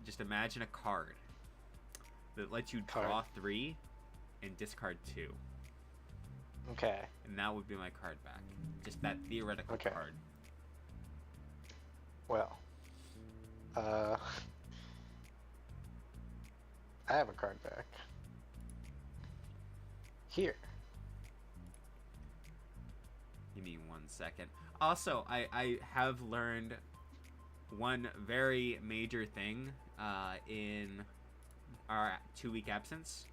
just imagine a card that lets you draw 3 and discard 2. Okay. And that would be my card back. Just that theoretical card. Well, I have a card back. Here. Give me 1 second. Also, I have learned one very major thing in our 2-week absence,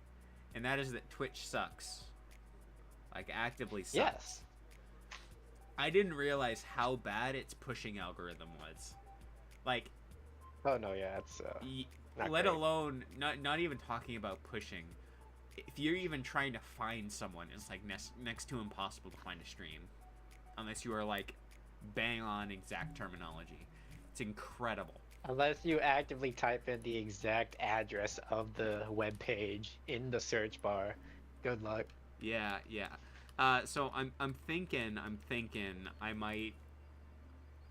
and that is that Twitch sucks. Like, actively sucks. Yes. I didn't realize how bad its pushing algorithm was. Like, oh no, yeah, it's let great. alone not even talking about pushing. If you're even trying to find someone, it's like next to impossible to find a stream, unless you are like bang on exact terminology. It's incredible. Unless you actively type in the exact address of the web page in the search bar. Good luck. Yeah. So I'm thinking I might.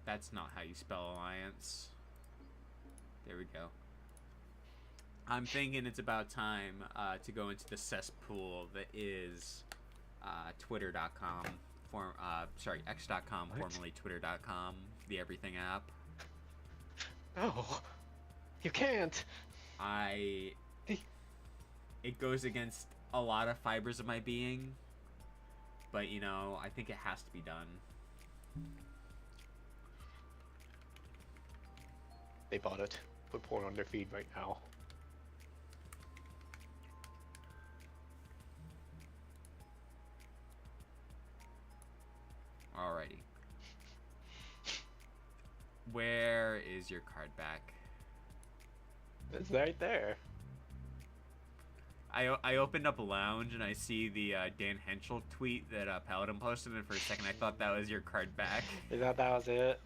That's not how you spell alliance. There we go. I'm thinking it's about time to go into the cesspool that is Twitter.com. X.com, formerly Twitter.com, the everything app. Oh, you can't. It goes against a lot of fibers of my being, but you know, I think it has to be done. They bought it. Put porn on their feed right now. Alrighty. Where is your card back? It's right there. I opened up a lounge and I see the Dan Henschel tweet that Paladin posted, and for a second I thought that was your card back. You thought that was it?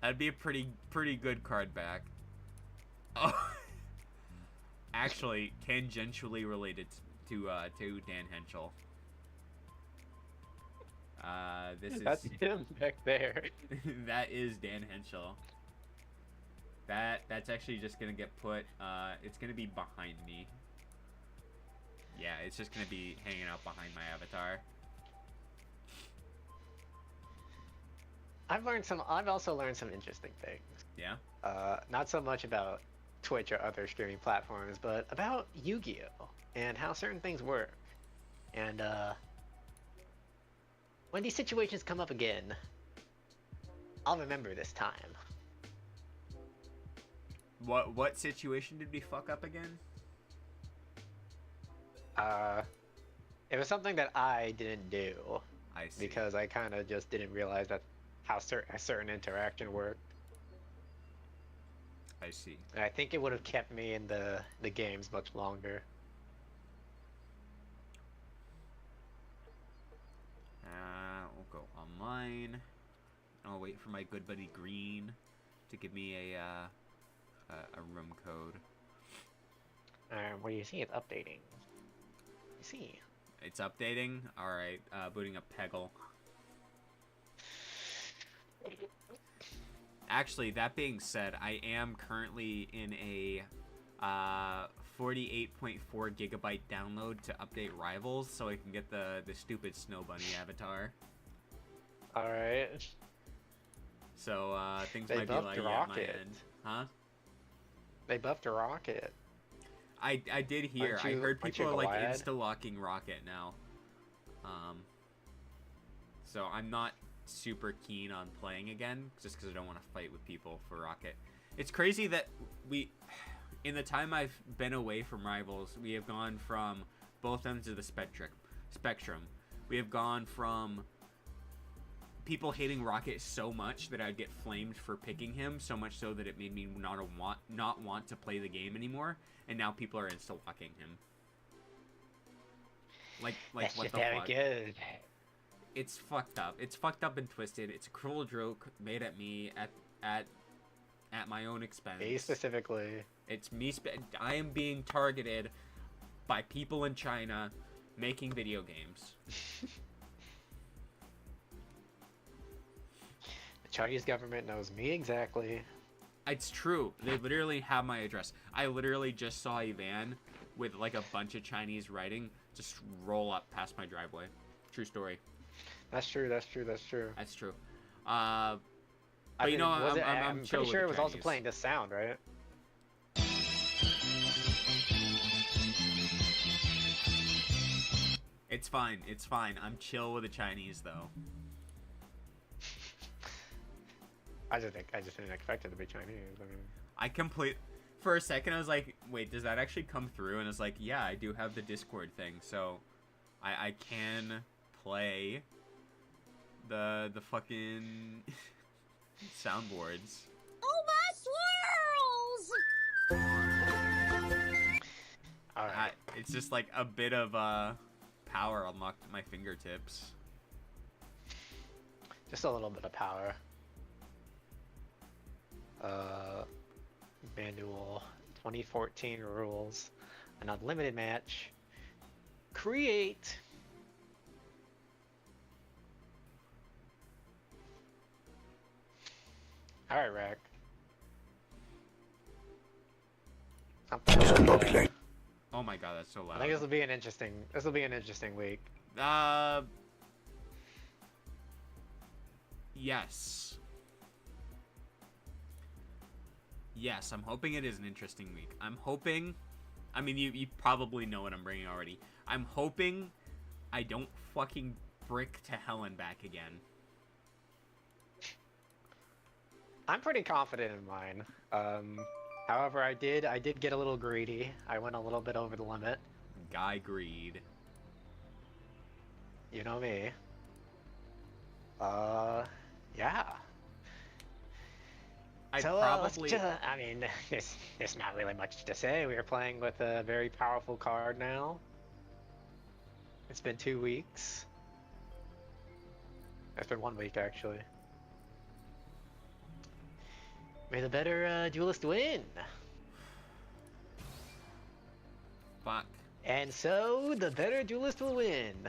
That'd be a pretty good card back. Oh, actually, tangentially related to Dan Henschel. That's him back there. That is Dan Henschel. That's actually just gonna get put. It's gonna be behind me. Yeah, it's just gonna be hanging out behind my avatar. I've also learned some interesting things. Yeah. Not so much about Twitch or other streaming platforms, but about Yu-Gi-Oh and how certain things work. And when these situations come up again, I'll remember this time. What situation did we fuck up again? It was something that I didn't do. I see. Because I kind of just didn't realize that how a certain interaction worked. I see. And I think it would have kept me in the games much longer. We'll go online. I'll wait for my good buddy Green to give me a room code. What do you see? It's updating. You see? It's updating? Alright, booting up Peggle. Actually, that being said, I am currently in a 48.4 gigabyte download to update Rivals so I can get the stupid Snow Bunny avatar. Alright. So, things They might be buffed like at my Rocket. end. Huh? They buffed Rocket. I did hear. I heard aren't you people are like glad? insta-locking Rocket now. So I'm not super keen on playing again, just because I don't want to fight with people for Rocket. It's crazy that in the time I've been away from Rivals, we have gone from both ends of the spectrum. We have gone from people hating Rocket so much that I'd get flamed for picking him, so much so that it made me not want to play the game anymore, and now people are insta-locking him. Like That's what just the very fuck? good. It's fucked up. It's fucked up and twisted. It's a cruel joke made at me at my own expense. Me specifically. It's me. I am being targeted by people in China making video games. The Chinese government knows me exactly. It's true. They literally have my address. I literally just saw a van with like a bunch of Chinese writing just roll up past my driveway. True story. That's true. That's true. That's true. That's true. I But you know, was it, I'm I'm chill pretty with sure the it was also Chinese. playing this sound, right? It's fine. It's fine. I'm chill with the Chinese though. I just didn't expect it to be Chinese. I mean, For a second, I was like, wait, does that actually come through? And it's like, yeah, I do have the Discord thing, so I can play the fucking soundboards. Oh, my swirls! all right. It's just like a bit of power unlocked at my fingertips. Just a little bit of power. Manual 2014 rules. An unlimited match. Create. Alright, Rack. Something. Oh my god, that's so loud. I think this will be an interesting week. Yes. Yes, I'm hoping it is an interesting week. I'm hoping, I mean, you probably know what I'm bringing already. I'm hoping I don't fucking brick to hell and back again. I'm pretty confident in mine. However, I did get a little greedy. I went a little bit over the limit. GuyGreen. You know me. Yeah. I So probably. I mean, there's not really much to say. We are playing with a very powerful card now. It's been 2 weeks. It's been 1 week actually. May the better duelist win. Fuck. And so the better duelist will win.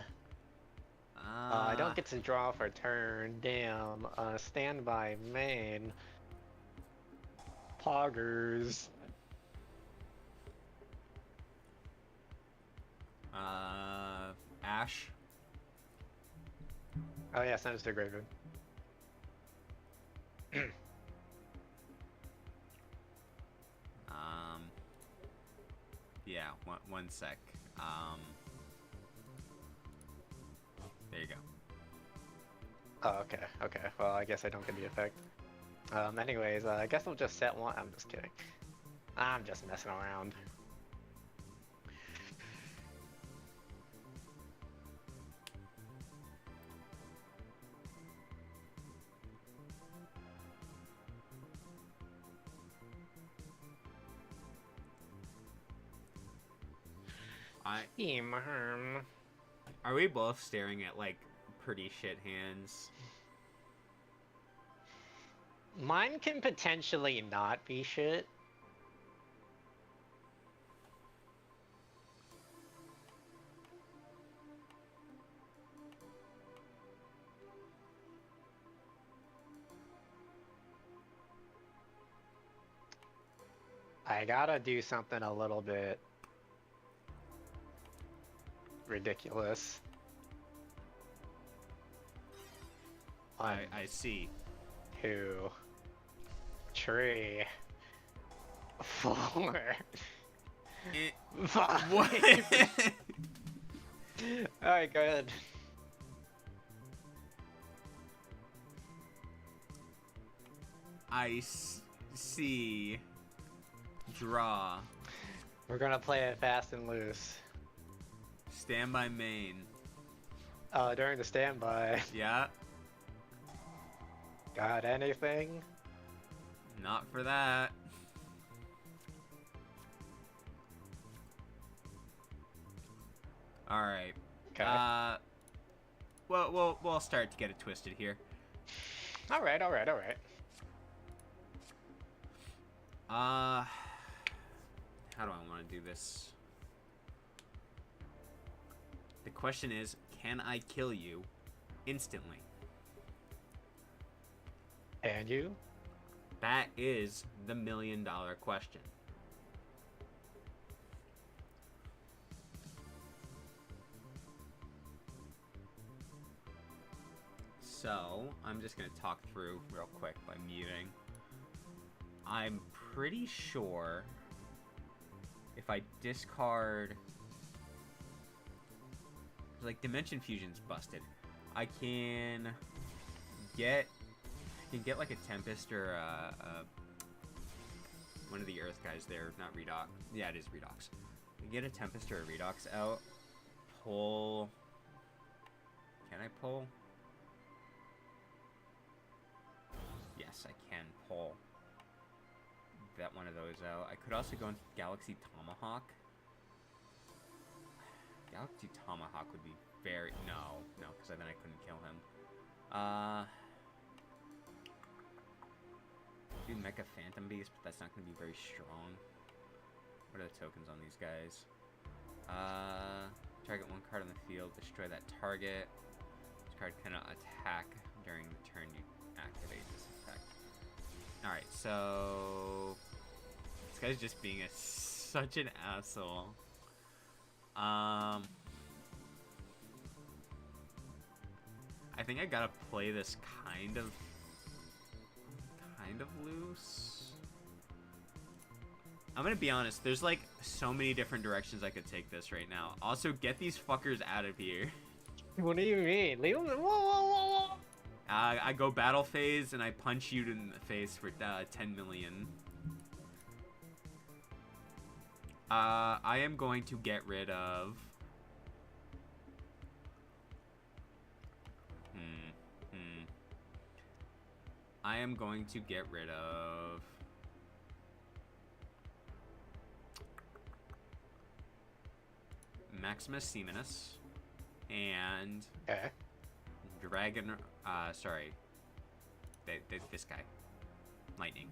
I don't get to draw for a turn. Damn. Standby main. Poggers. Ash. Oh yeah, send us to Graveyard. Yeah, one sec. There you go. Oh, okay, okay. Well, I guess I don't get the effect. Anyways, I guess I'll just set one. I'm just kidding. I'm just messing around. Are we both staring at like pretty shit hands? Mine can potentially not be shit. I gotta do something a little bit ridiculous. I see. 2, 3, 4, It, 5. what? Alright, go ahead. See. Draw. We're gonna play it fast and loose. Standby main. During the standby. Yeah. Got anything? Not for that. All right. Okay. We'll start to get it twisted here. Alright. How do I want to do this? The question is, can I kill you instantly? And you? That is the million-dollar question. So, I'm just going to talk through real quick by muting. I'm pretty sure if I discard... Like, Dimension Fusion's busted. I can get like a Tempest or one of the Earth guys there, not Redox. Yeah, it is Redox. I can get a Tempest or a Redox out. Pull... Can I pull? Yes, I can pull that one of those out. I could also go into Galaxy Tomahawk. Galaxy Tomahawk would be very... No, because then I couldn't kill him. Do Mecha Phantom Beast, but that's not going to be very strong. What are the tokens on these guys? Target one card on the field, destroy that target. This card cannot attack during the turn you activate this effect. Alright, so... This guy's just being such an asshole. I think I gotta play this kind of loose. I'm gonna be honest, there's like so many different directions I could take this right now. Also, get these fuckers out of here. What do you mean? Leave them. Whoa, whoa, whoa, whoa. I go battle phase and I punch you in the face for 10 million. I am going to get rid of... I am going to get rid of... Maximus Seaminus. And... Okay. Dragon... sorry. This guy. Lightning.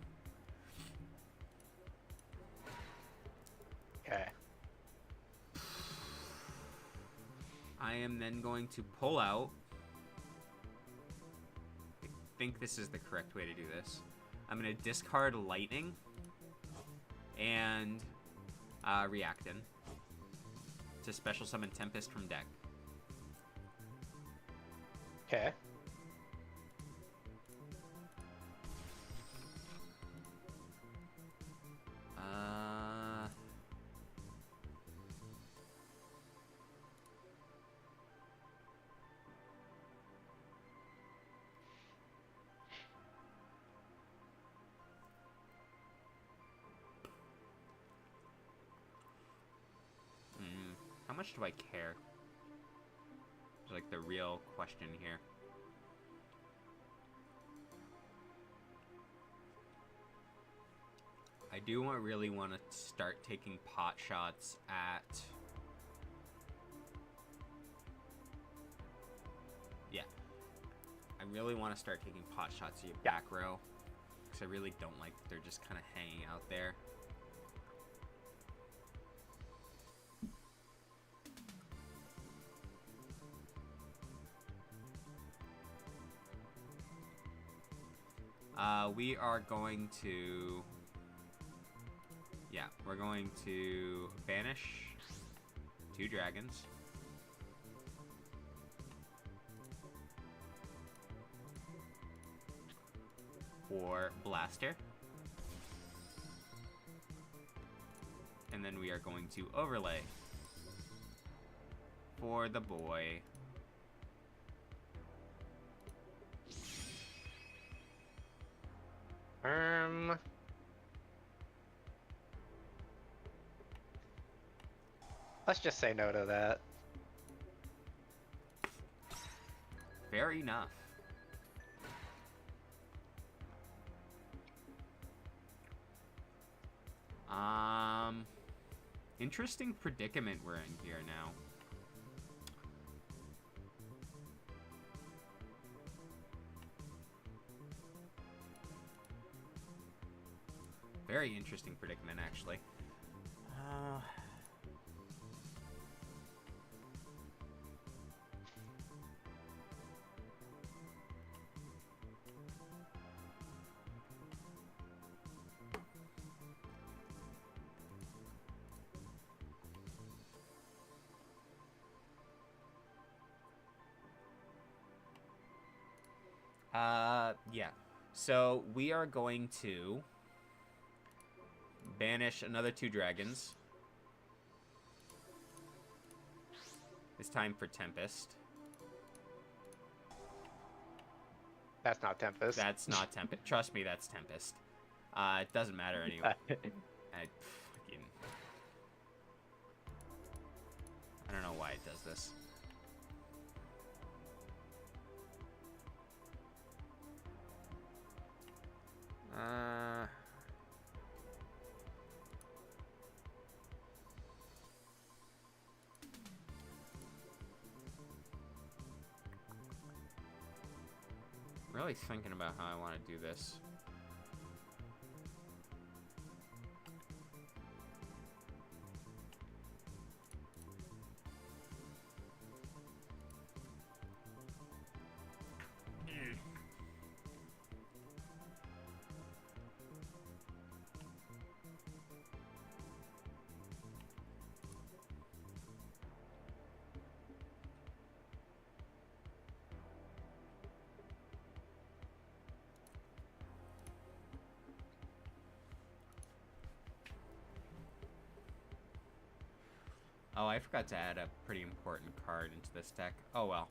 Okay. I am then going to pull out... I think this is the correct way to do this. I'm going to discard Lightning and Reactin to special summon Tempest from deck. Okay. How much do I care? It's like the real question here. I do really want to start taking pot shots at... Yeah. I really want to start taking pot shots at your back row. Because I really don't like that they're just kind of hanging out there. We are going to... Yeah, we're going to banish 2 dragons. For Blaster. And then we are going to overlay for the boy. Let's just say no to that. Fair enough. Interesting predicament we're in here now. Very interesting predicament, actually. Yeah. So we are going to banish another 2 dragons. It's time for Tempest. That's not Tempest. That's not Tempest. Trust me, that's Tempest. It doesn't matter anyway. I don't know why it does this. Really thinking about how I want to do this. Oh, I forgot to add a pretty important card into this deck. Oh well.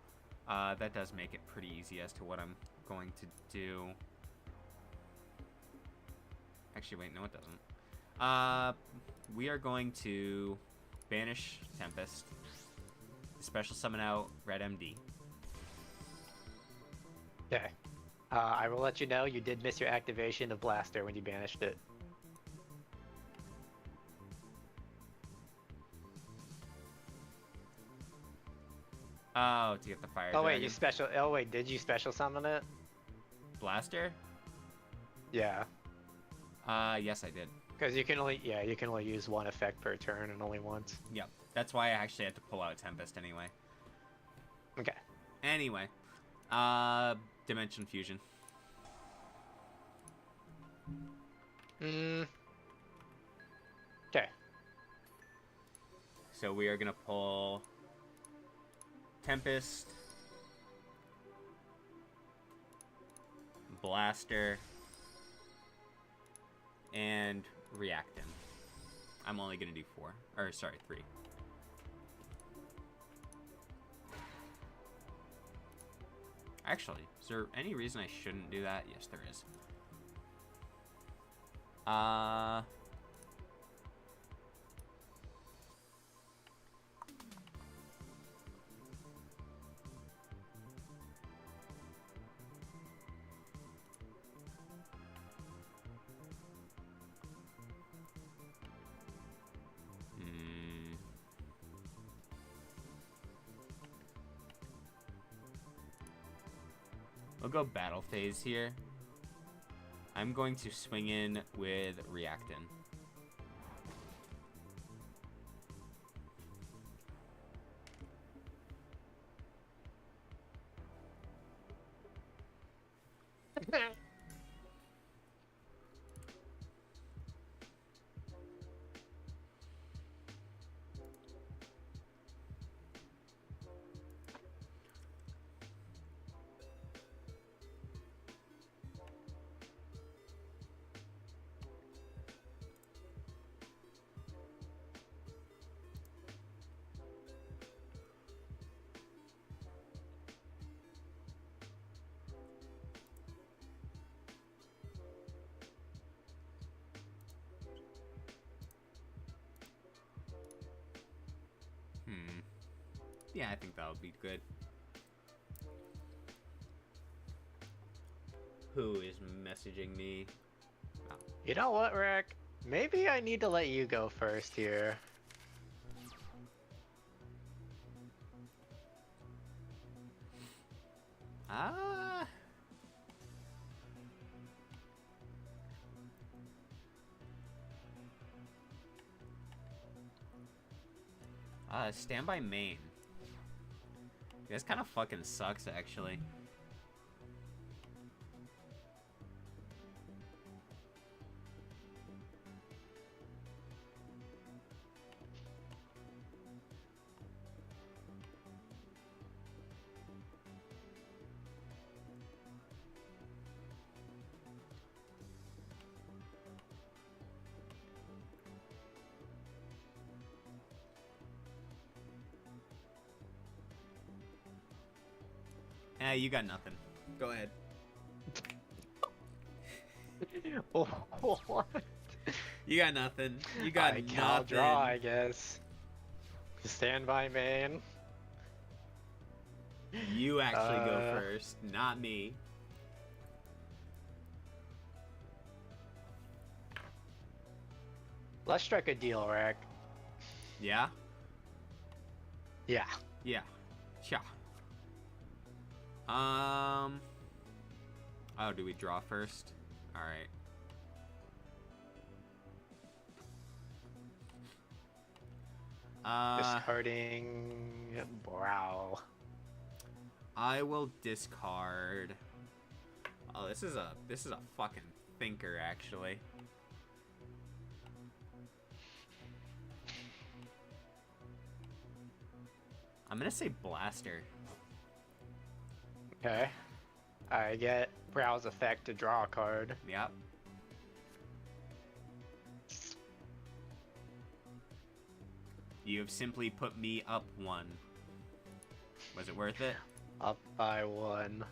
That does make it pretty easy as to what I'm going to do. Actually, wait, no it doesn't. We are going to banish Tempest. Special summon out Red MD. Okay. I will let you know you did miss your activation of Blaster when you banished it. Oh, to get the fire Oh wait, dragon. you special. Oh wait, did you special summon it? Blaster? Yeah. Yes I did. Because you can only use 1 effect per turn and only once. Yep. That's why I actually had to pull out Tempest anyway. Okay. Anyway. Dimension Fusion. Okay. So we are gonna pull Tempest, Blaster, and Reactin. I'm only gonna do 4. Or, sorry, 3. Actually, is there any reason I shouldn't do that? Yes, there is. We'll go battle phase here. I'm going to swing in with Reactin. Yeah, I think that would be good. Who is messaging me? Oh. You know what, Rick? Maybe I need to let you go first here. Standby main. This kind of fucking sucks, actually. You got nothing. Go ahead. Oh, what? You got nothing. You got I'll nothing. draw, I guess. Stand by, man. You actually go first, not me. Let's strike a deal, Rack. Yeah? Yeah. Yeah. Sure. Oh, do we draw first? Alright. Discarding Brow. I will discard. Oh, this is a fucking thinker, actually. I'm gonna say Blaster. Okay. I get Brow's effect to draw a card. Yep. You have simply put me up 1. Was it worth it? Up by 1.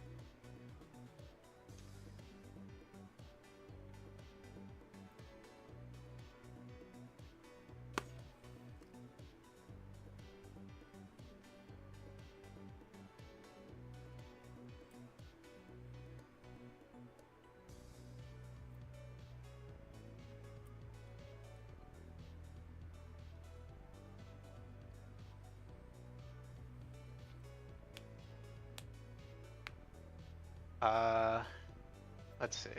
Let's see.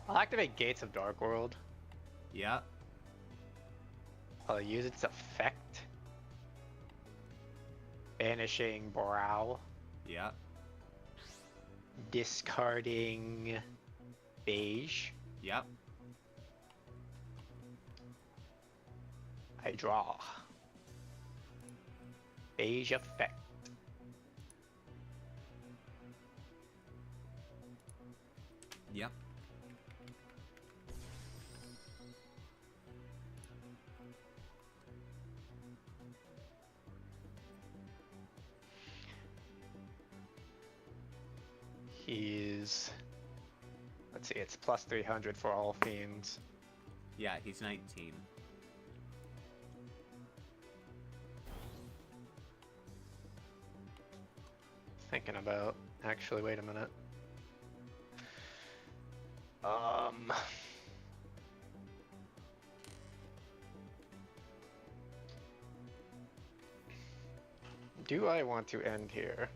I'll activate Gates of Dark World. Yep. I'll use its effect. Banishing Brow. Yep. Discarding Beige. Yep. I draw. Beige effect. Yep. He's... Let's see, it's plus 300 for all fiends. Yeah, he's 19. Thinking about... Actually, wait a minute. Do I want to end here?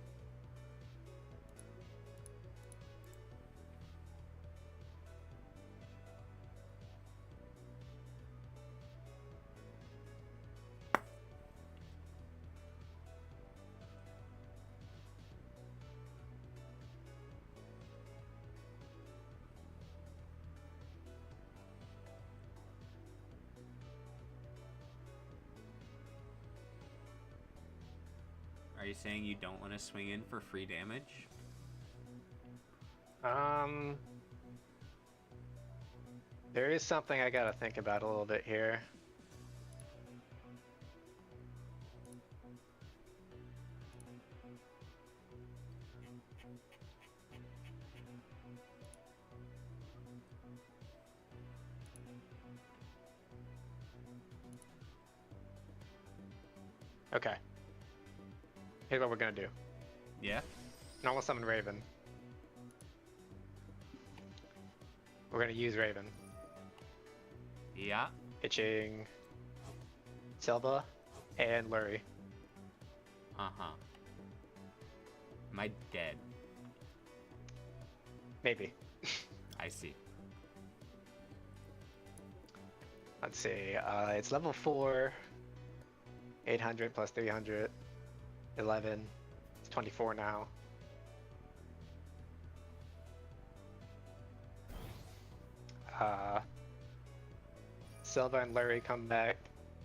Are you saying you don't want to swing in for free damage? There is something I gotta think about a little bit here. Okay. Here's what we're gonna do. Yeah? Normal summon Raven. We're gonna use Raven. Yeah. Pitching Silva and Lurie. Uh-huh. Am I dead? Maybe. I see. Let's see. It's level 4. 800 plus 300. 11. It's 24 now. Silva and Lurie come back.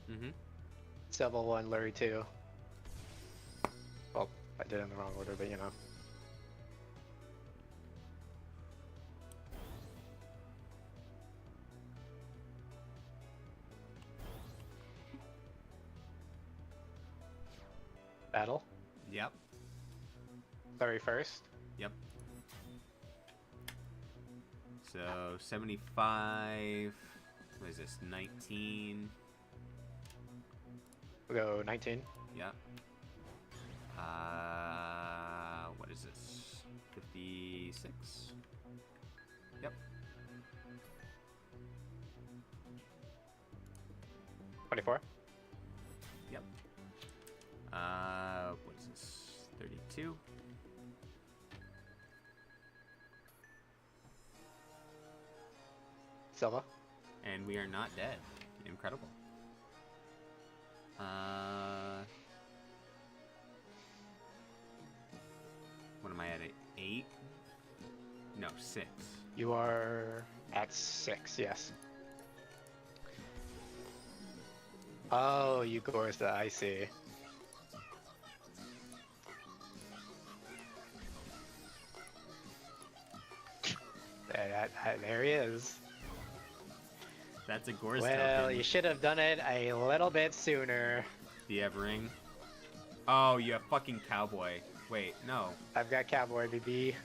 Mm-hmm. Silva 1, Lurie 2. Well, I did it in the wrong order, but you know. Battle. Yep. 31st. Yep. So 75. What is this? 19. We'll go 19. Yep. What is this? 56. Yep. 24. Yep. What is this? 32. Silva. And we are not dead. Incredible. What am I at? 8? No, 6. You are at 6, yes. Oh, Yugioh's the I see. There he is. That's a Gorz Well, token. you should have done it a little bit sooner. Do you have ring? Oh, you have fucking cowboy. Wait, no. I've got Cowboy BB.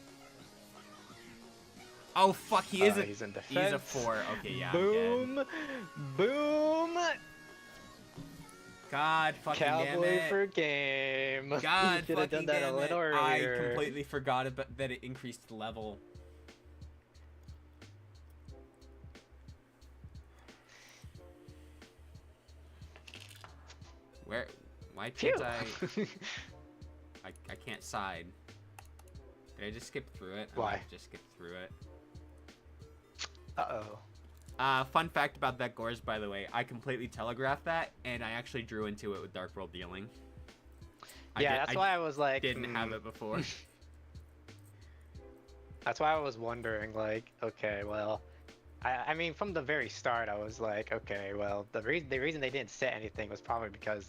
Oh fuck, he is He's in defense. He's a 4. Okay, yeah, Boom! I'm dead. Boom! God fucking damn Cowboy it. for game. God you should have fucking done that damn a little it. earlier. I completely forgot about that it increased level. Where? Why can't Phew. I can't side. Did I just skip through it? Why? I might have just skipped through it. Uh-oh. Fun fact about that Gorz, by the way, I completely telegraphed that, and I actually drew into it with Dark World Dealing. Yeah, that's why I was like... Didn't have it before. That's why I was wondering, like, okay, well... I mean, from the very start, I was like, okay, well, the reason they didn't set anything was probably because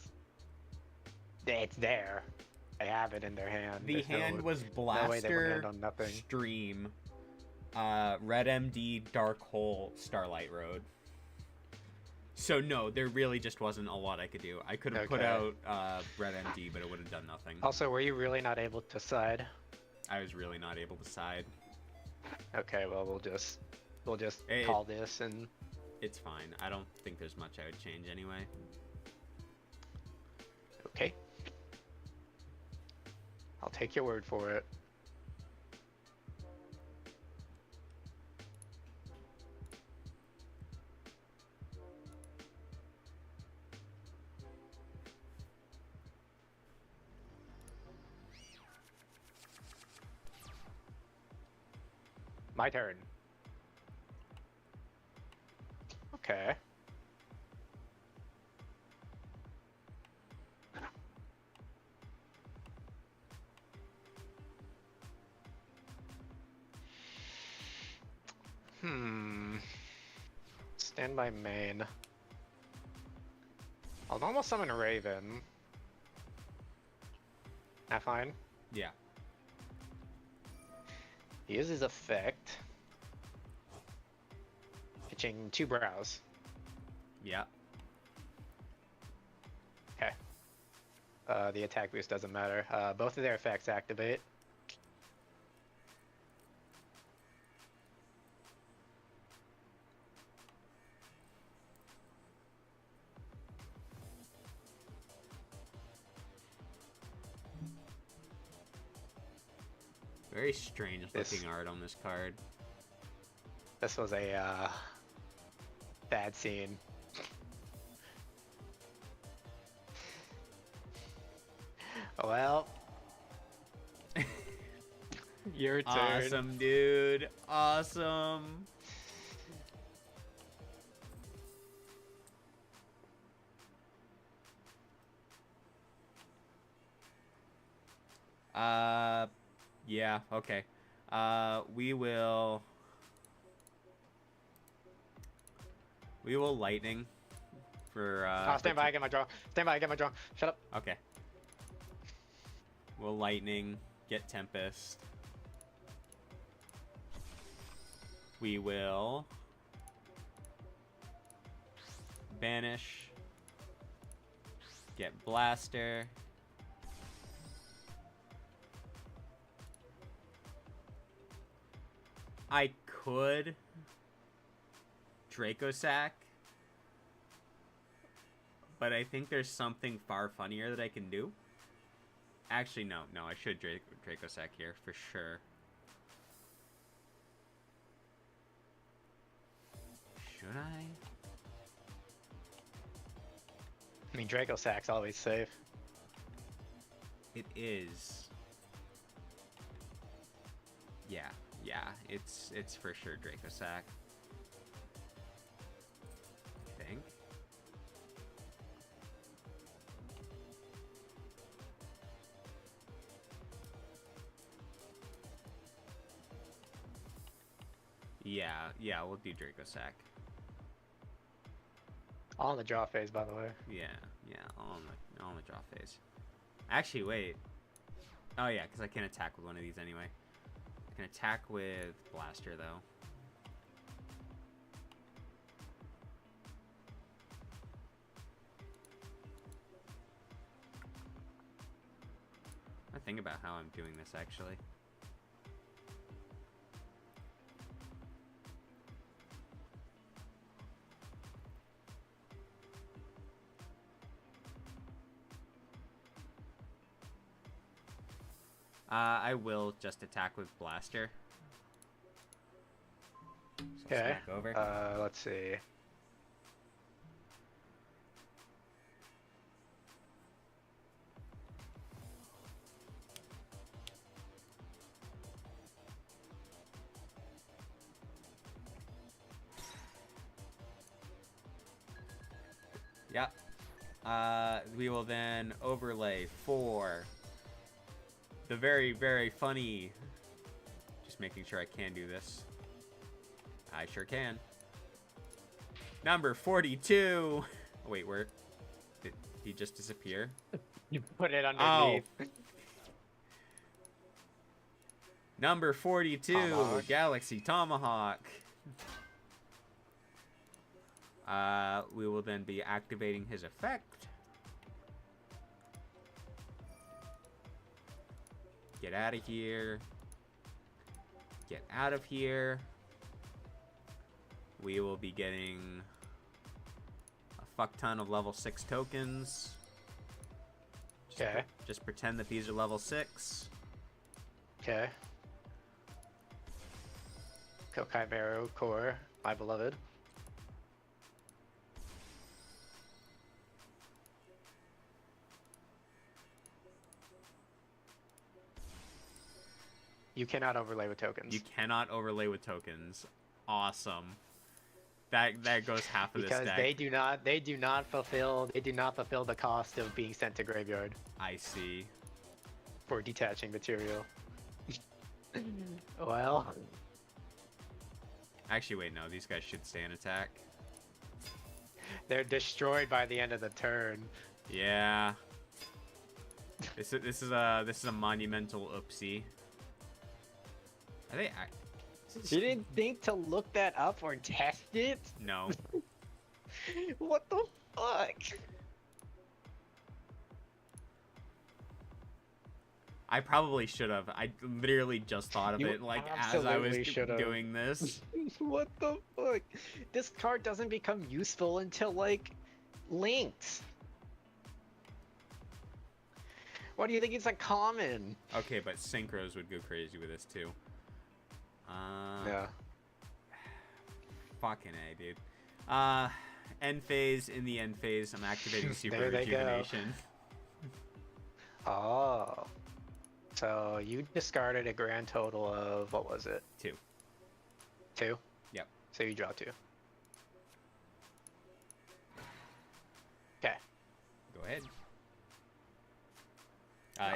it's there. They have it in their hand. The There's hand was no way they would Blaster, hand on nothing. Stream, Red MD, Dark Hole, Starlight Road. So no, there really just wasn't a lot I could do. I could have put Okay. out Red MD, but it would have done nothing. Also, were you really not able to side? I was really not able to side. Okay, well, we'll just Hey, call this and... It's fine. I don't think there's much I would change anyway. Okay. I'll take your word for it. My turn. Okay. Stand by main. I'll normal summon a Raven. That fine? Yeah. He uses effect. Pitching 2 brows. Yeah. Okay. The attack boost doesn't matter. Both of their effects activate. Very strange looking art on this card. This was a bad scene. Well, your turn. Awesome, dude. Awesome. Yeah, okay. We will lightning for Stand by, I get my draw. Stand by, I get my draw. Shut up. Okay. We'll lightning, get Tempest. We will banish, get Blaster, I could Draco Sack, but I think there's something far funnier that I can do. Actually, no, I should Draco Sack here for sure. Should I? I mean, Draco Sack's always safe. It is. Yeah, it's for sure Draco Sack. I think. Yeah, we'll do Draco Sack. All in the draw phase, by the way. Yeah, all in the draw phase. Actually, wait. Oh yeah, because I can't attack with one of these anyway. I can attack with Blaster though. I think about how I'm doing this actually. I will just attack with Blaster. So Okay. smack over. Let's see. Yep. We will then overlay for the very, very funny. Just making sure I can do this. I sure can. Number 42. Oh, wait, where did he just disappear? You put it underneath. Oh. Number 42, Tomahawk. Galaxy Tomahawk. We will then be activating his effect. Get out of here. Get out of here. We will be getting a fuck ton of level 6 tokens. Okay. Just pretend that these are level 6. Okay. Kokai Meru Core, my beloved. You cannot overlay with tokens. You cannot overlay with tokens. Awesome. That goes half of this because deck. they do not fulfill the cost of being sent to graveyard I see. for detaching material. Well, Actually, wait, no. These guys should stay in attack. they're destroyed by the end of the turn. Yeah. This is a monumental oopsie. Are they? You didn't think to look that up or test it? No. What the fuck? I probably should have. I literally just thought of You it like as I was absolutely should've. doing this. What the fuck? This card doesn't become useful until like linked. Why do you think it's a common? Okay, but synchros would go crazy with this too. Yeah. Fucking A, dude. End phase. In the end phase, I'm activating Super There they go. Rejuvenation. Oh. So you discarded a grand total of, what was it? 2. 2? Yep. So you draw 2. Okay. Go ahead.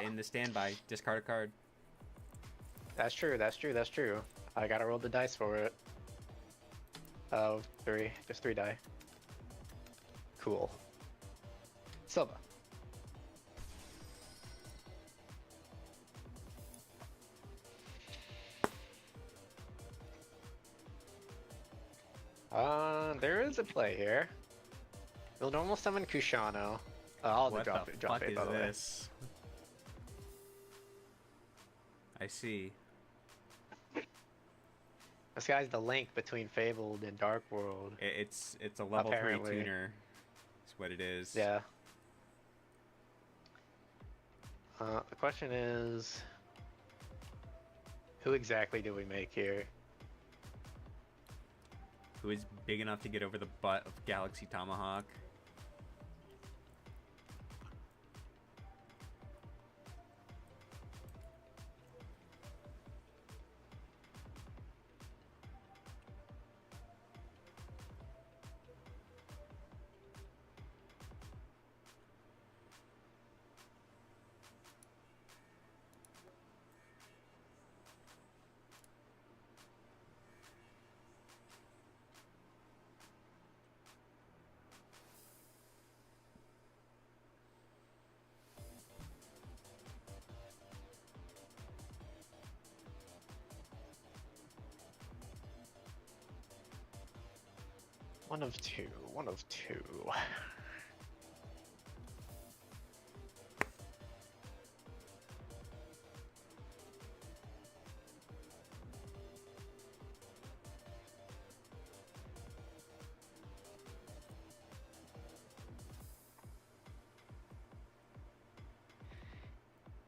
In the standby, discard a card. That's true, that's true, that's true. I gotta roll the dice for it. Oh, 3. Just 3 die. Cool. Silva. There is a play here. We'll normal summon Kushano. I'll What drop the it, drop fuck it, is by the way. this? I see. This guy's the link between Fabled and Dark World. It's a level Apparently. 3 tuner. That's what it is. Yeah. The question is, who exactly do we make here? Who is big enough to get over the butt of Galaxy Tomahawk? One of two. One of two.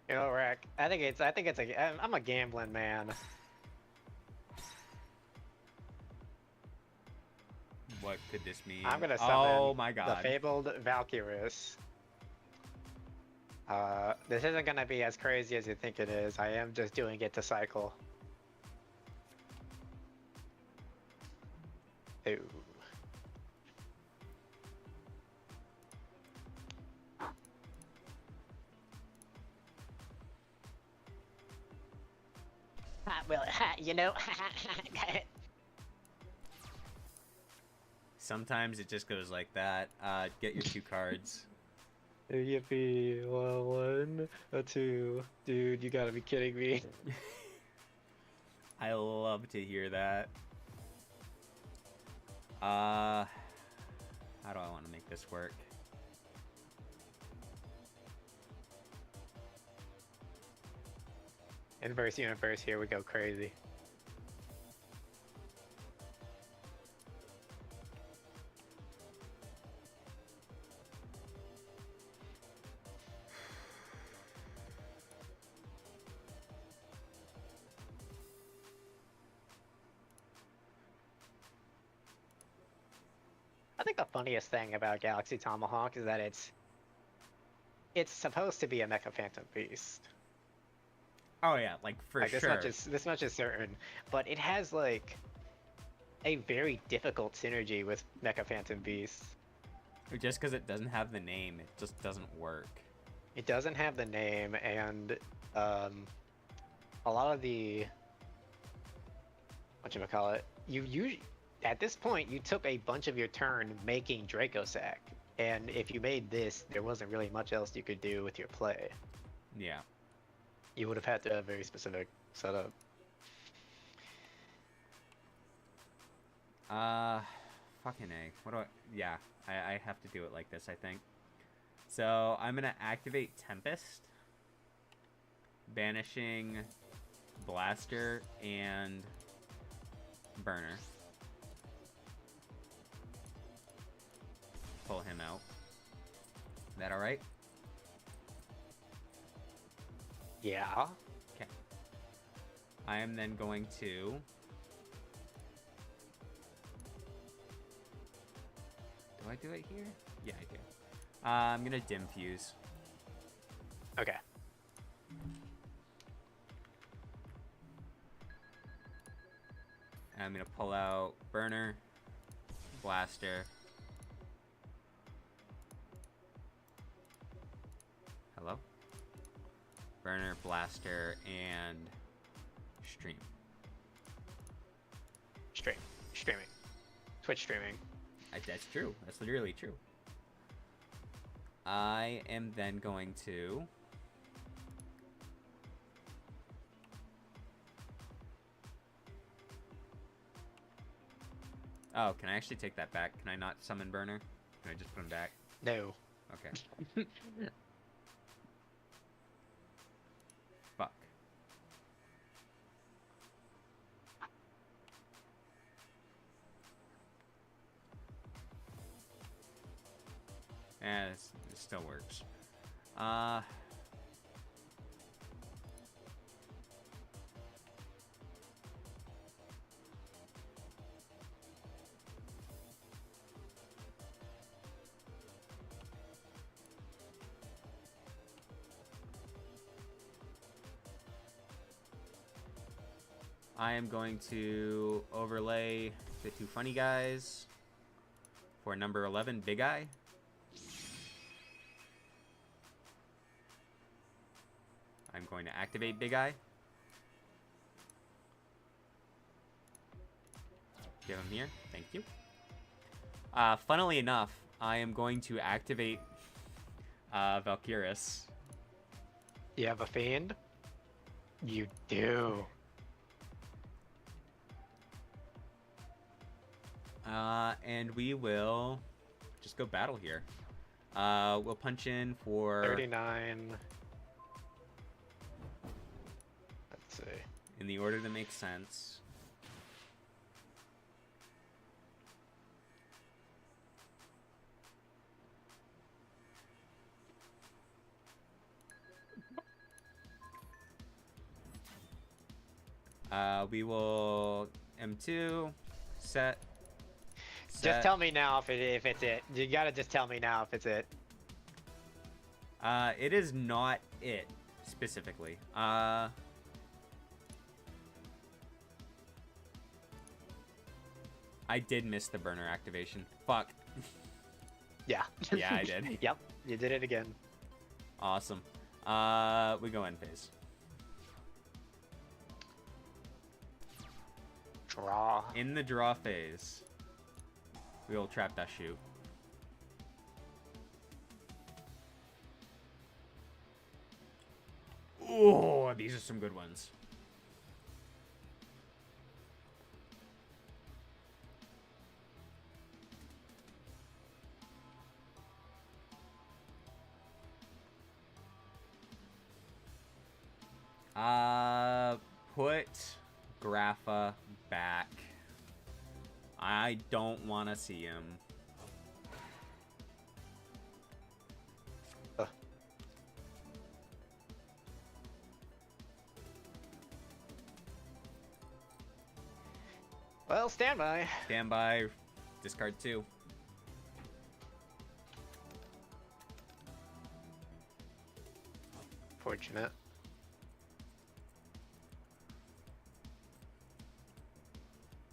You know, Rack. I think it's a. I'm a gambling man. What could this mean? I'm gonna summon Oh my the god. Fabled Valkyrus. This isn't gonna be as crazy as you think it is. I am just doing it to cycle. Ooh. Well, you know. Sometimes it just goes like that. Get your 2 cards. Yippee! One, a two. Dude, you gotta be kidding me. I love to hear that. How do I want to make this work? Inverse universe, here we go crazy. I think the funniest thing about Galaxy Tomahawk is that it's supposed to be a Mecha Phantom Beast. Oh yeah, like for Like sure. this much is certain, but it has like a very difficult synergy with Mecha Phantom Beast. Just because it doesn't have the name, it just doesn't work. It doesn't have the name, and a lot of the whatchamacallit, you at this point you took a bunch of your turn making Dracosac, and if you made this, there wasn't really much else you could do with your play. Yeah. You would have had to have a very specific setup. Fucking A. What do I... Yeah, I have to do it like this, I think. So, I'm gonna activate Tempest, banishing Blaster and Burner. Pull him out. That alright? Yeah. Okay. I am then going to... Do I do it here? Yeah, I do. I'm gonna dim fuse. Okay. And I'm gonna pull out Burner, Blaster. Hello? Burner, Blaster, and Stream. Streaming. Twitch streaming. That's true. That's literally true. I am then going to... Oh, can I actually take that back? Can I not summon Burner? Can I just put him back? No. Okay. Fuck. It still works. I am going to overlay the two funny guys for number 11, Big Eye. I'm going to activate Big Eye. Give him here. Thank you. Funnily enough, I am going to activate Valkyris. You have a fiend? You do. And we will just go battle here. We'll punch in for 39. Let's see. in the order that makes sense. We will M2 set. Just tell me now if it's it. You gotta just tell me now if it's it. It is not it specifically. I did miss the burner activation. Fuck. Yeah. Yeah, I did. Yep, you did it again. Awesome. We go end phase. Draw. In the draw phase, we will trap that shoot. Oh, these are some good ones. Put Grapha back. I don't want to see him. Well, stand by. Stand by. Discard 2. Fortunate.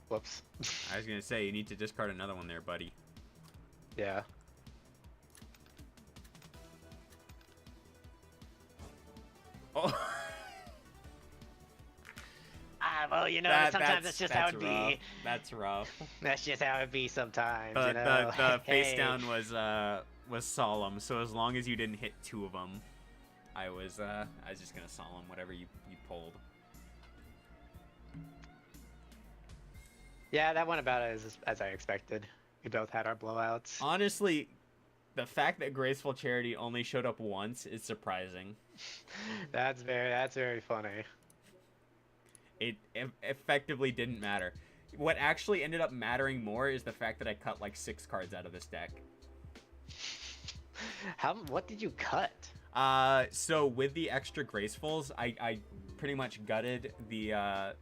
Whoops. I was gonna say you need to discard another one there, buddy. Yeah. Oh. Well, you know, sometimes that's just how it be. That's rough. That's just how it be sometimes. But you know? the face Hey. down was solemn. So as long as you didn't hit 2 of them, I was just gonna solemn whatever you pulled. Yeah, that went about as I expected. We both had our blowouts. Honestly, the fact that Graceful Charity only showed up once is surprising. That's very funny. It effectively didn't matter. What actually ended up mattering more is the fact that I cut like 6 cards out of this deck. What did you cut? So with the extra Gracefuls, I pretty much gutted the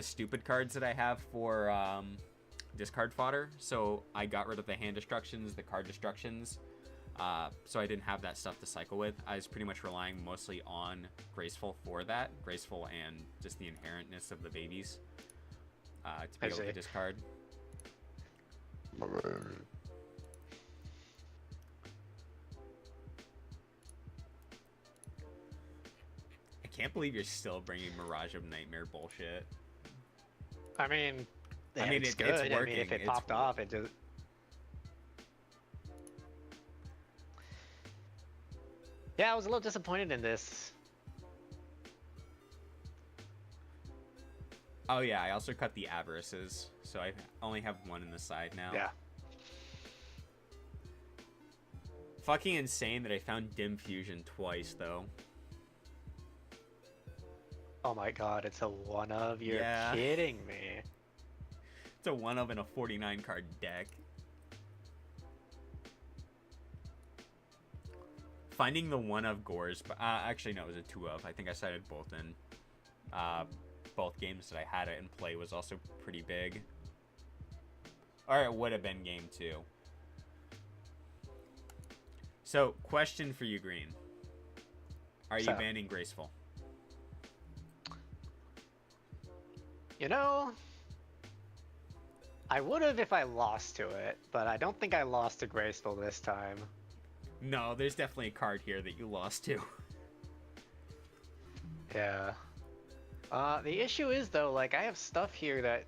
stupid cards that I have for discard fodder. So I got rid of the hand destructions, the card destructions. So I didn't have that stuff to cycle with. I was pretty much relying mostly on Graceful for that. Graceful and just the inherentness of the babies to be able to discard. I can't believe you're still bringing Mirage of Nightmare bullshit. I mean, it's good. working. I mean, if it popped off, it just... Yeah, I was a little disappointed in this. Oh yeah, I also cut the Avarices, so I only have 1 in the side now. Yeah. Fucking insane that I found Dim Fusion twice, though. Oh my god, it's a one-of? You're Yeah. kidding me. It's a 1-of in a 49 card deck. finding the one of Gores, but actually no, it was a two of. I think I cited both in both games that I had it in play was also pretty big. Or it would have been game 2. So, question for you, Green. Are you banning Graceful? You know, I would have if I lost to it, but I don't think I lost to Graceful this time. No, there's definitely a card here that you lost to. Yeah. The issue is though, like I have stuff here that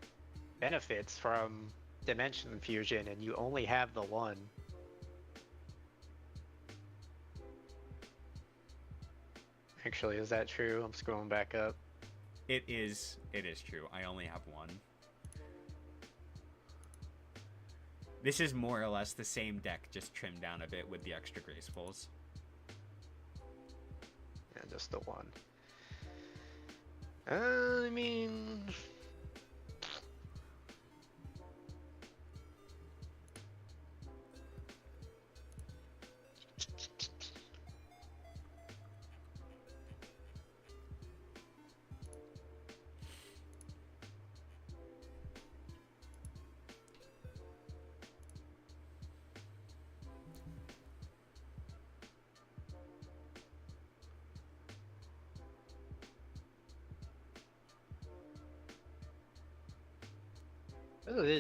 benefits from Dimension Fusion, and you only have the one. Actually, is that true? I'm scrolling back up. It is true. I only have one. This is more or less the same deck, just trimmed down a bit with the extra Gracefuls. Yeah, just the one. I mean...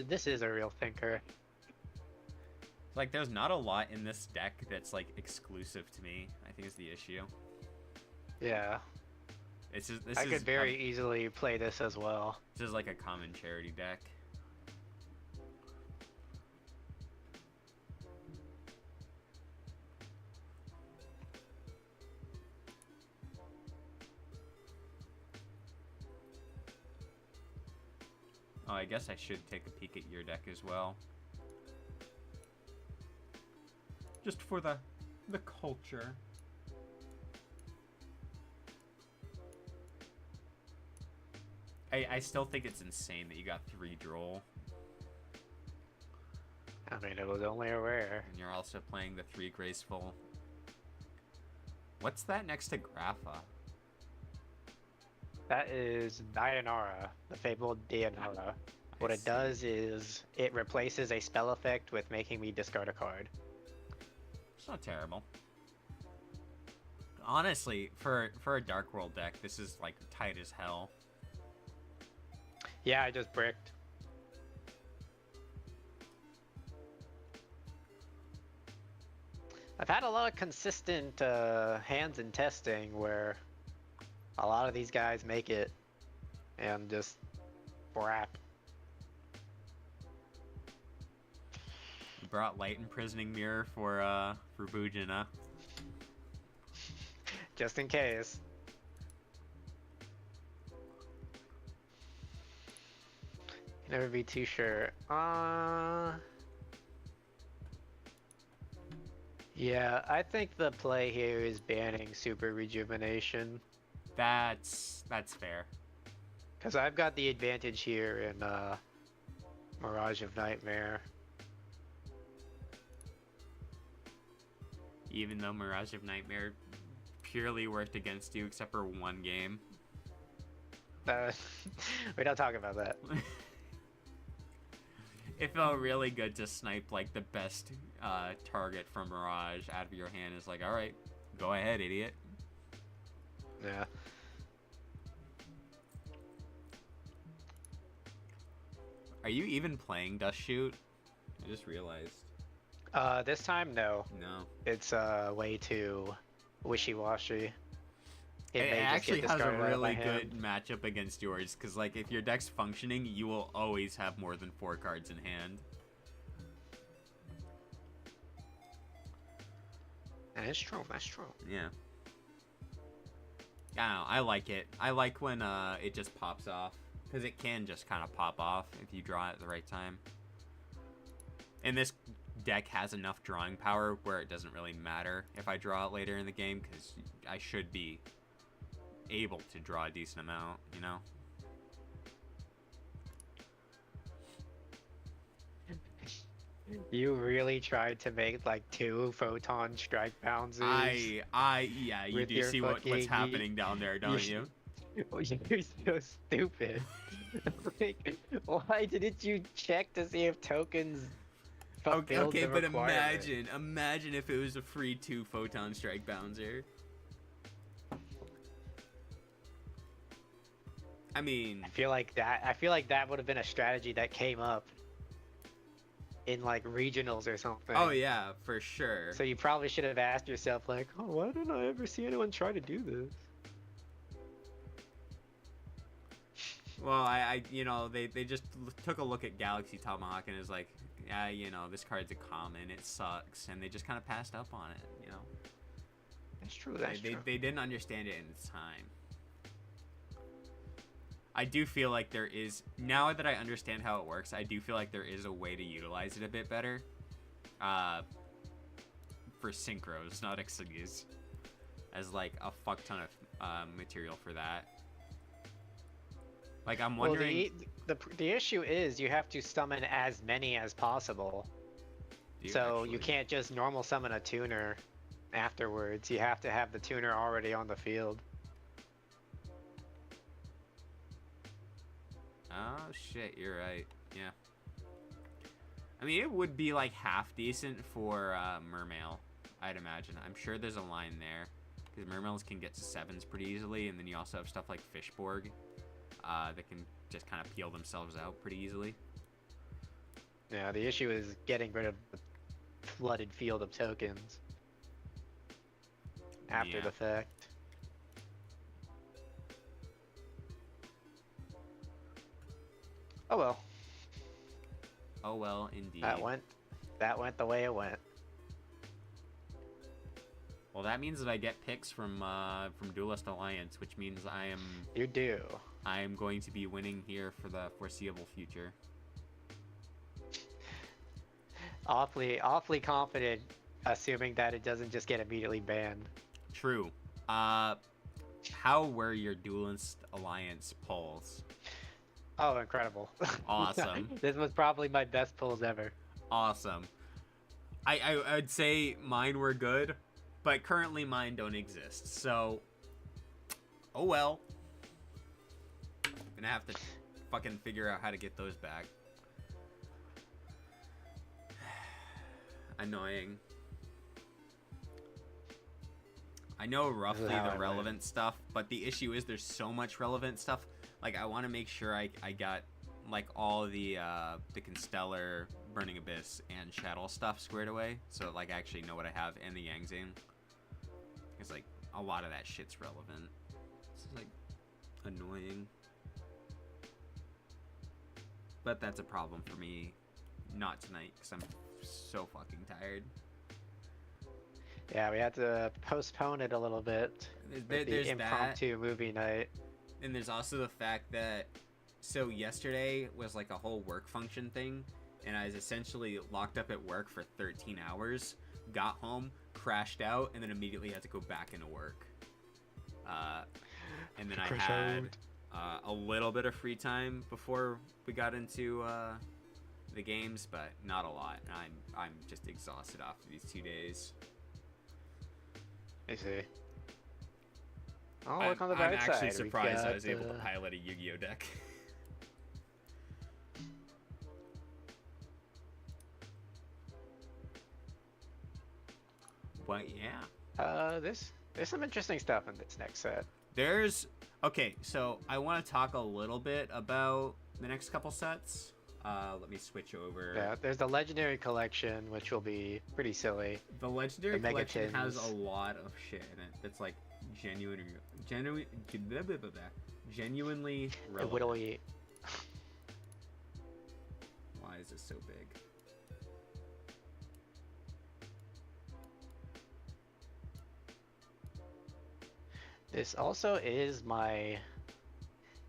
This is a real thinker. Like, there's not a lot in this deck that's, like, exclusive to me, I think is the issue. Yeah. It's just, I could very easily play this as well. This is like a common charity deck. Oh, I guess I should take a peek at your deck as well. Just for the culture. I still think it's insane that you got 3 Droll. I mean, it was only a rare. And you're also playing the 3 Graceful. What's that next to Grapha? That is Dianara, the fabled Dianara. What it does is it replaces a spell effect with making me discard a card. It's not terrible. Honestly, for a Dark World deck, this is like tight as hell. Yeah, I just bricked. I've had a lot of consistent hands in testing where a lot of these guys make it and just brap. You brought Light Imprisoning Mirror for Bujin, huh? Just in case. Can never be too sure. Yeah, I think the play here is banning Super Rejuvenation. That's fair. Because I've got the advantage here in Mirage of Nightmare. Even though Mirage of Nightmare purely worked against you except for one game. We don't talk about that. It felt really good to snipe like the best target from Mirage out of your hand. It's like, alright, go ahead, idiot. Yeah. Are you even playing Dust Shoot? I just realized. This time, no. No. It's way too wishy-washy. It may just actually get has a discarded out of really my good hand. matchup against yours, because like if your deck's functioning, you will always have more than 4 cards in hand. That's true, that's true. Yeah. I don't know, I like it. I like when it just pops off, because it can just kind of pop off if you draw it at the right time. And this deck has enough drawing power where it doesn't really matter if I draw it later in the game, because I should be able to draw a decent amount, you know? You really tried to make like 2 photon strike bounces Yeah, you with do your see what's fucking happening down there, don't you? You're so stupid. Like, why didn't you check to see if tokens Okay, fulfilled okay, the but requirement? imagine if it was a free 2 photon strike bouncer. I mean, I feel like that would have been a strategy that came up in like regionals or something. oh yeah, for sure. So you probably should have asked yourself like, oh, why don't I ever see anyone try to do this? Well, you know, they just took a look at Galaxy Tomahawk and is like, yeah, you know, this card's a common, it sucks, and they just kind of passed up on it, you know. That's true. That's true. They didn't understand it in its time. I do feel like there is, now that I understand how it works, I do feel like there is a way to utilize it a bit better. For synchros, not exigis. As like a fuck ton of material for that. Like I'm wondering. Well, the issue is you have to summon as many as possible. So you can't just normal summon a tuner afterwards. You have to have the tuner already on the field. Oh shit, you're right. Yeah. I mean, it would be like half decent for Mermail, I'd imagine. I'm sure there's a line there. Because Mermails can get to 7s pretty easily, and then you also have stuff like Fishborg that can just kind of peel themselves out pretty easily. Yeah, the issue is getting rid of the flooded field of tokens after the fact. Oh well. Oh well, indeed. That went the way it went. Well, that means that I get picks from Duelist Alliance, which means You do. I am going to be winning here for the foreseeable future. Awfully confident, assuming that it doesn't just get immediately banned. True. How were your Duelist Alliance polls? Oh, incredible. Awesome. This was probably my best pulls ever. Awesome. I'd say mine were good, but currently mine don't exist. So, oh well. I'm gonna have to fucking figure out how to get those back. Annoying. I know roughly the relevant stuff, but the issue is there's so much relevant stuff. Like, I want to make sure I got, like, all the Constellar, Burning Abyss, and Shadow stuff squared away. So, like, I actually know what I have, and the Yangzing. Because, like, a lot of that shit's relevant. It's, like, annoying. But that's a problem for me. Not tonight, because I'm so fucking tired. Yeah, we had to postpone it a little bit. There's the impromptu movie night. And there's also the fact that, so yesterday was like a whole work function thing, and I was essentially locked up at work for 13 hours, got home, crashed out, and then immediately had to go back into work. And then I had a little bit of free time before we got into the games, but not a lot. And I'm just exhausted after these 2 days. I see. Oh, look on the bright side. I'm actually surprised I was able to able pilot a Yu-Gi-Oh deck. But yeah. There's some interesting stuff in this next set. Okay, so I want to talk a little bit about the next couple sets. Let me switch over. Yeah, there's the Legendary Collection, which will be pretty silly. The Legendary Collection has a Megatins. lot of shit in it that's like genuinely relevant. Whittly. Why is this so big? This also is my...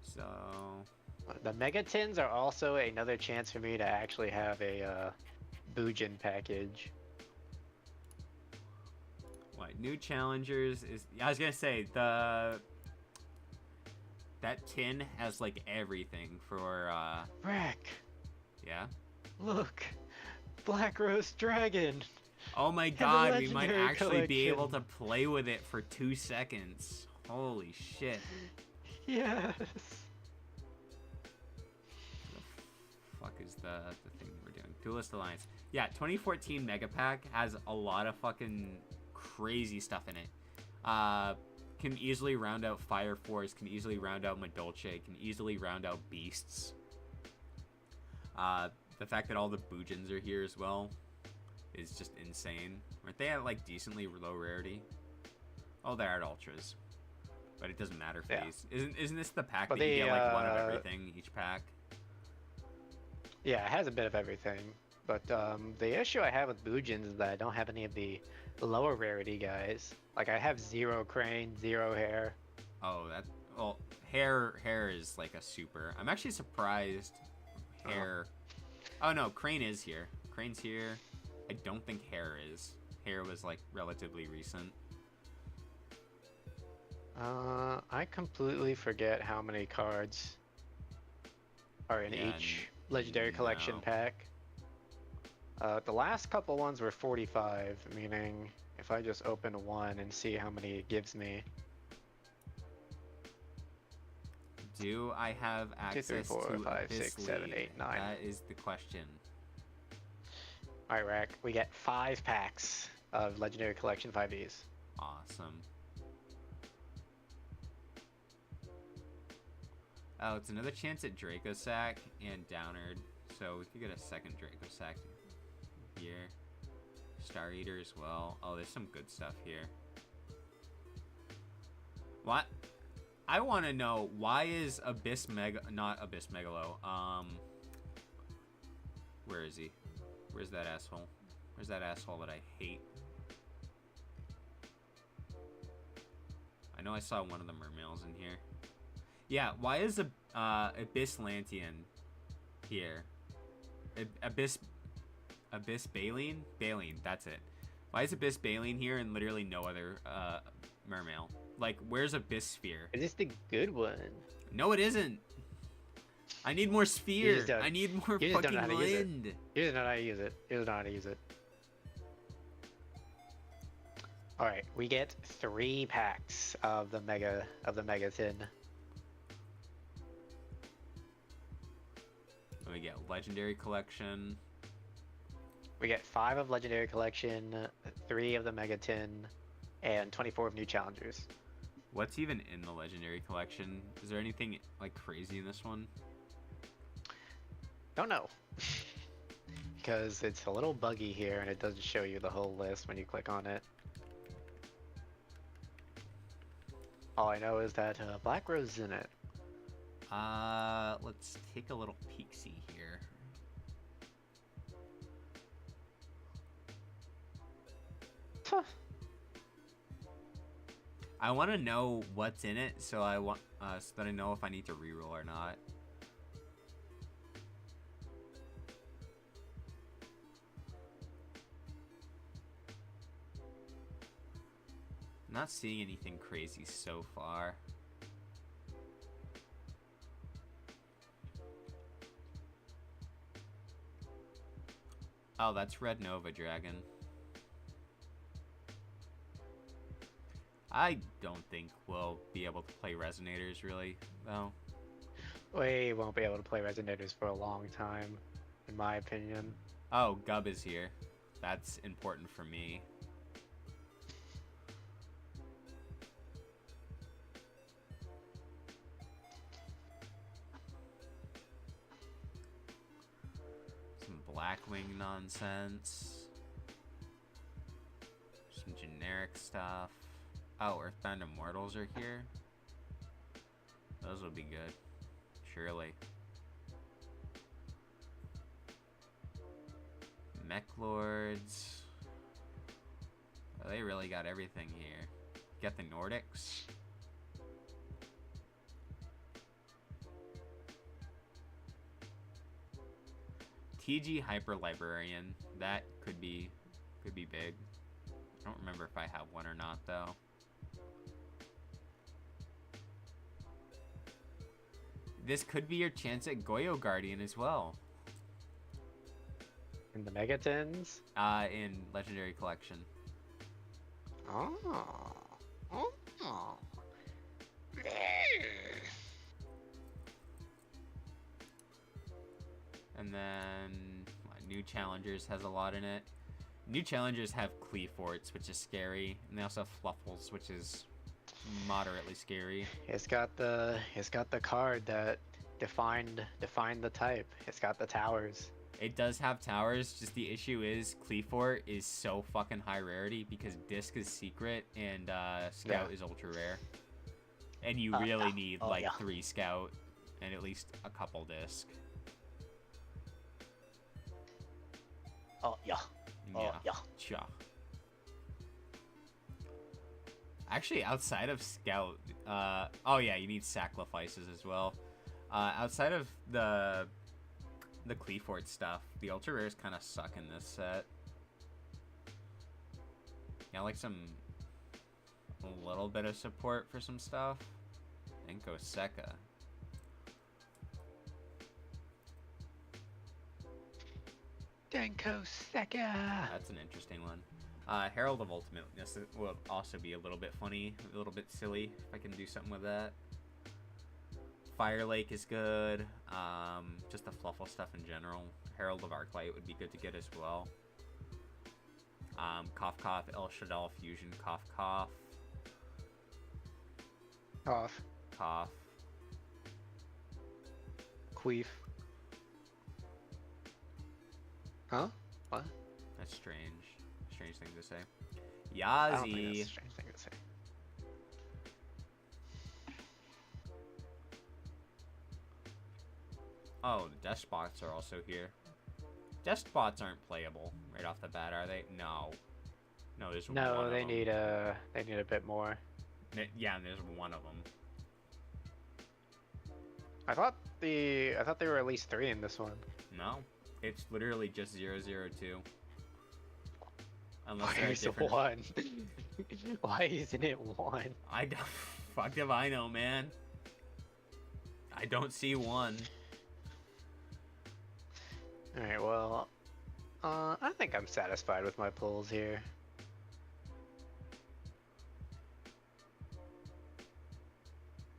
So... The Megatins are also another chance for me to actually have a Bujin package. What, new challengers is... I was gonna say, that tin has, like, everything for, Rack, Yeah? look! Black Rose Dragon. Oh my the god, we might Legendary actually be able to Collection. play with it for 2 seconds. Holy shit. Yes. Fuck is the thing we're doing? Duelist Alliance. Yeah, 2014 Mega Pack has a lot of fucking crazy stuff in it. Can easily round out Fire Force, can easily round out Madolche, can easily round out Beasts. The fact that all the Boojins are here as well is just insane. Aren't they at like decently low rarity? Oh, they're at Ultras. But it doesn't matter for these. Isn't this the pack But that you they, get like one of everything each pack? Yeah, it has a bit of everything. But the issue I have with Boojins is that I don't have any of the lower rarity guys. Like I have 0 Crane, 0 Hair. Oh, well, hair is like a super. I'm actually surprised Hair. Oh no, Crane is here. Crane's here. I don't think Hair is. Hair was like relatively recent. I completely forget how many cards are in each Legendary Collection pack. The last couple ones were 45, meaning if I just open one and see how many it gives me. Do I have access 2, 3, 4, to 5, this 6, 7, lead? 8, 9. That is the question. Alright, Rack, we get 5 packs of Legendary Collection 5Es. Awesome. Oh, it's another chance at Draco Sack and Downard, so we could get a second Draco Sack here. Star Eater as well. Oh, there's some good stuff here. What? I want to know, why is not Abyss Megalo, where is he? Where's that asshole? Where's that asshole that I hate? I know I saw one of the mermails in here. Yeah, why is Abyss Lantian here? Abyss Baleen? Baleen, that's it. Why is Abyss Baleen here and literally no other mermail? Like, where's Abyss Sphere? Is this the good one? No, it isn't. I need more sphere. I need more fucking land. You just don't know how to use it. You just don't know how to use it. Alright, we get 3 packs of the Mega Tin. We get Legendary Collection. We get 5 of Legendary Collection, 3 of the Mega Tin, and 24 of New Challengers. What's even in the Legendary Collection? Is there anything like crazy in this one? Don't know. Because it's a little buggy here and it doesn't show you the whole list when you click on it. All I know is that Black Rose is in it. Let's take a little peek-see here. Huh. I want to know what's in it, so so that I know if I need to reroll or not. I'm not seeing anything crazy so far. Oh, that's Red Nova Dragon. I don't think we'll be able to play Resonators, really, though. We won't be able to play Resonators for a long time, in my opinion. Oh, Gub is here. That's important for me. Some Blackwing nonsense. Some generic stuff. Oh, Earthbound Immortals are here. Those will be good. Surely. Mech Lords. Oh, they really got everything here. Get the Nordics. TG Hyper Librarian. That could be big. I don't remember if I have one or not though. This could be your chance at Goyo Guardian as well. In the Megatins? In Legendary Collection. Oh. Oh. And then New Challengers has a lot in it. New Challengers have Cleaforts, which is scary, and they also have Fluffles, which is moderately scary. It's got the card that defined the type. It's got the towers. It does have towers, just the issue is Cleafort is so fucking high rarity because Disc is secret and Scout is ultra rare. And you really need like 3 Scout and at least a couple Disc. Oh yeah. Oh yeah. Cha. Actually, outside of Scout, oh yeah, you need Sacrifices as well. Outside of the Cleafort stuff, the ultra rares kind of suck in this set. Yeah, like a little bit of support for some stuff. Enko Seka. Denko Seka. That's an interesting one. Herald of Ultimate Weakness will also be a little bit funny, a little bit silly if I can do something with that. Fire Lake is good. Just the Fluffle stuff in general. Herald of Arclight would be good to get as well. Cough Cough, El Shadal Fusion, Cough Cough. Cough. Cough. Queef. Huh? What? That's strange. Strange thing to say. I don't think that's Yazi. a strange thing to say. Oh, the Despots are also here. Despots aren't playable right off the bat, are they? No. No, there's one No, of they them. need a bit more. Yeah, and there's one of them. I thought there were at least 3 in this one. No, it's literally just 002. Unless Why they're is it different. 1? Why isn't it 1? I don't. Fuck if I know, man. I don't see one. Alright, well, I think I'm satisfied with my pulls here.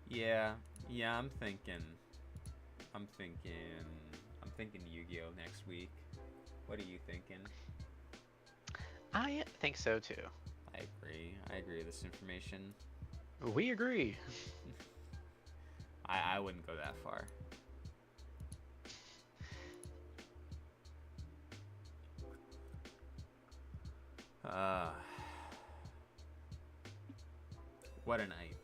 Yeah, I'm thinking Yu-Gi-Oh next week. What are you thinking? I think so too. I agree with this information. We agree. I wouldn't go that far. What a night.